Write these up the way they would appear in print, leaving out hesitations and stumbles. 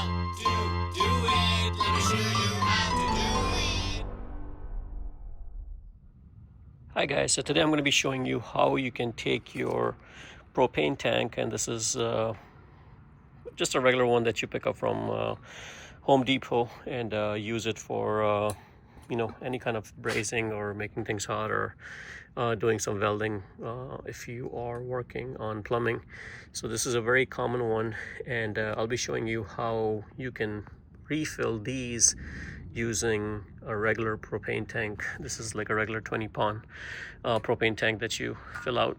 to do it. Let me show you how to do it. Hi guys, so today I'm going to be showing you how you can take your propane tank, and this is just a regular one that you pick up from Home Depot, and use it for any kind of brazing or making things hot, or doing some welding if you are working on plumbing. So this is a very common one, and I'll be showing you how you can refill these using a regular propane tank. This is like a regular 20-pound propane tank that you fill out.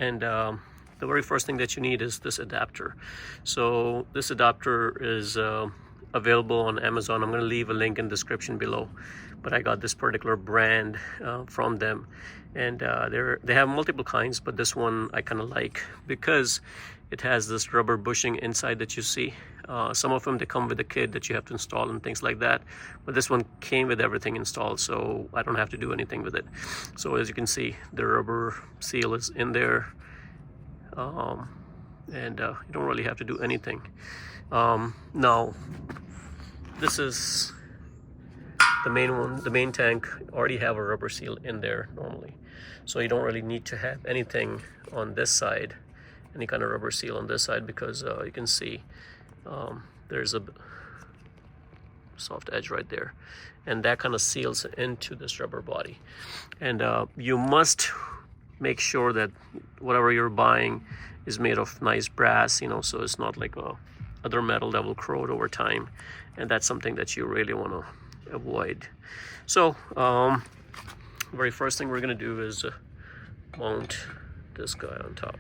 And the very first thing that you need is this adapter. So this adapter is available on Amazon. I'm going to leave a link in the description below, but I got this particular brand from them, and they have multiple kinds, but this one I kind of like because it has this rubber bushing inside that you see. Some of them, they come with a kit that you have to install and things like that, but this one came with everything installed, so I don't have to do anything with it. So as you can see, the rubber seal is in there, and you don't really have to do anything. Now this is the main one. The main tank already have a rubber seal in there normally, so you don't really need to have anything on this side, any kind of rubber seal on this side, because you can see there's a soft edge right there, and that kind of seals into this rubber body. And you must make sure that whatever you're buying is made of nice brass, so it's not like other metal that will corrode over time, and that's something that you really want to avoid. So very first thing we're going to do is mount this guy on top.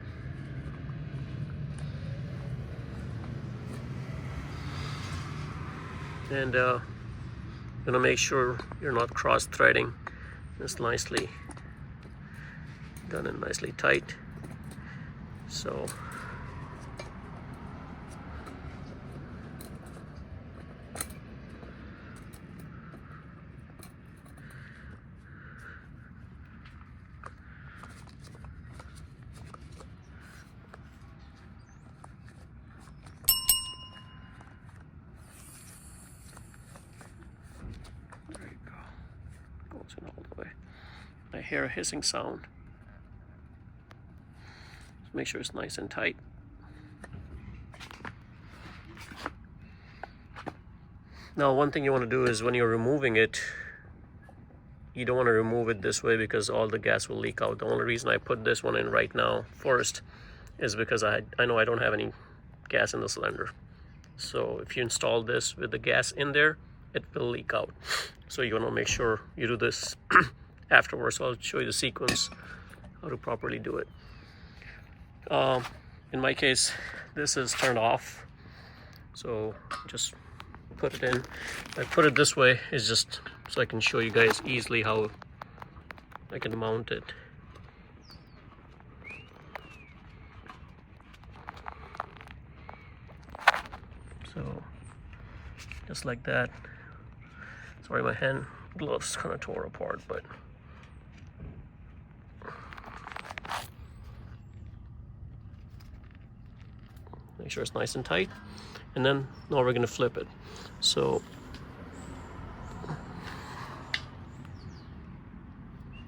And gonna make sure you're not cross-threading. It's nicely done and nicely tight. So in all the way. I hear a hissing sound. Just make sure it's nice and tight. Now, one thing you want to do is when you're removing it, you don't want to remove it this way because all the gas will leak out. The only reason I put this one in right now first is because I know I don't have any gas in the cylinder. So if you install this with the gas in there, it will leak out. So you want to make sure you do this afterwards. So I'll show you the sequence, how to properly do it. In my case, this is turned off, so just put it in. I put it this way is just so I can show you guys easily how I can mount it. So just like that. Sorry, my hand gloves kind of tore apart, but make sure it's nice and tight. And then now we're going to flip it. So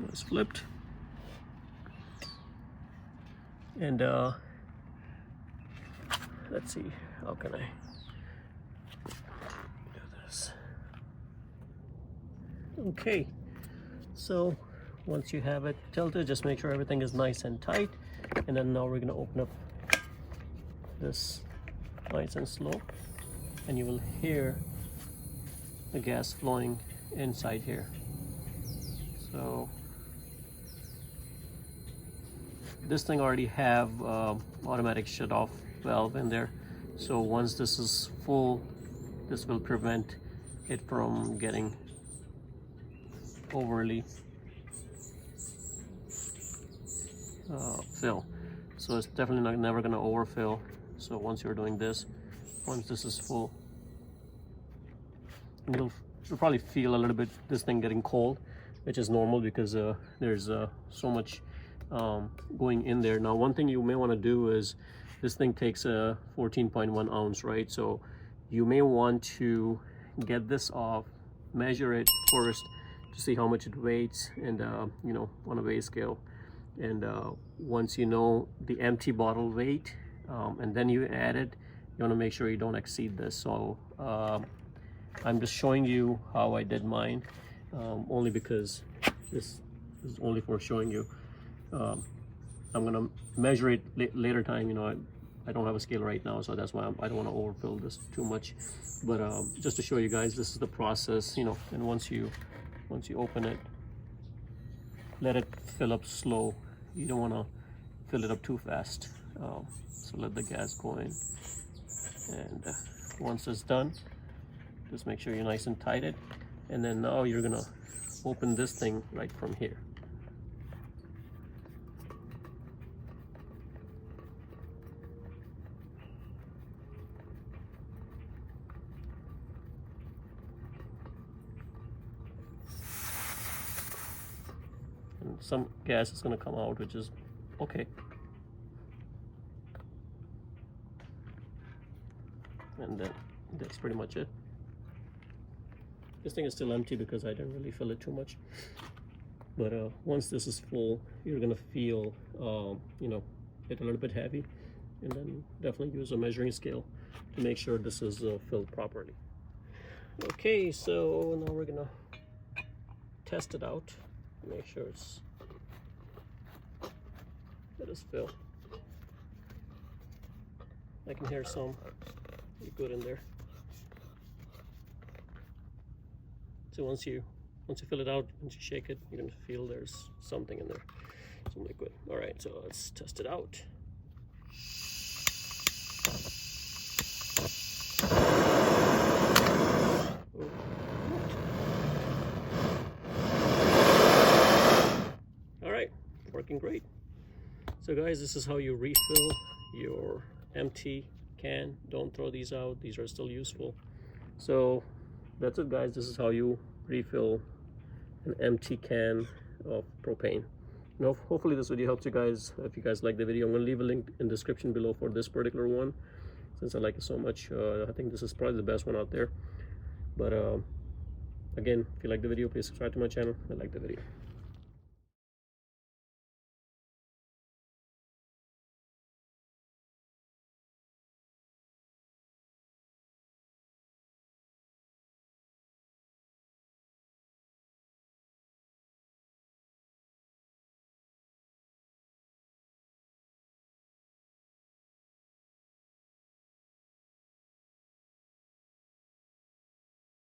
it's flipped, and let's see, how can I do this? Okay, so once you have it tilted, just make sure everything is nice and tight, and then now we're going to open up this nice and slow, and you will hear the gas flowing inside here. So this thing already have automatic shut off valve in there, so once this is full, this will prevent it from getting overly fill. So it's definitely never going to overfill. So once you're doing this, once this is full, you'll probably feel a little bit this thing getting cold, which is normal because there's so much going in there. Now, one thing you may want to do is, this thing takes a 14.1 ounce, right? So you may want to get this off, measure it first to see how much it weighs, and you know, on a weigh scale. And once you know the empty bottle weight, and then you add it, you want to make sure you don't exceed this. So I'm just showing you how I did mine, only because this is only for showing you. I'm gonna measure it later time. You know, I don't have a scale right now, so that's why I don't want to overfill this too much. But just to show you guys, this is the process. You know, and once you open it, let it fill up slow. You don't want to fill it up too fast. So let the gas go in, and once it's done, just make sure you're nice and tight it. And then now you're gonna open this thing right from here. And some gas is gonna come out, which is okay. And then that's pretty much it. This thing is still empty because I didn't really fill it too much. But once this is full, you're gonna feel, you know, it a little bit heavy, and then definitely use a measuring scale to make sure this is filled properly. Okay, so now we're gonna test it out, make sure it is filled. I can hear some good in there. So once you fill it out, once you shake it, you're gonna feel there's something in there, some liquid. All right, so let's test it out. All right, working great. So guys, this is how you refill your empty can. Don't throw these out, these are still useful. So that's it guys, this is how you refill an empty can of propane. Now hopefully this video helps you guys. If you guys like the video, I'm going to leave a link in the description below for this particular one, since I like it so much. I think this is probably the best one out there. But again, if you like the video, please subscribe to my channel and like the video.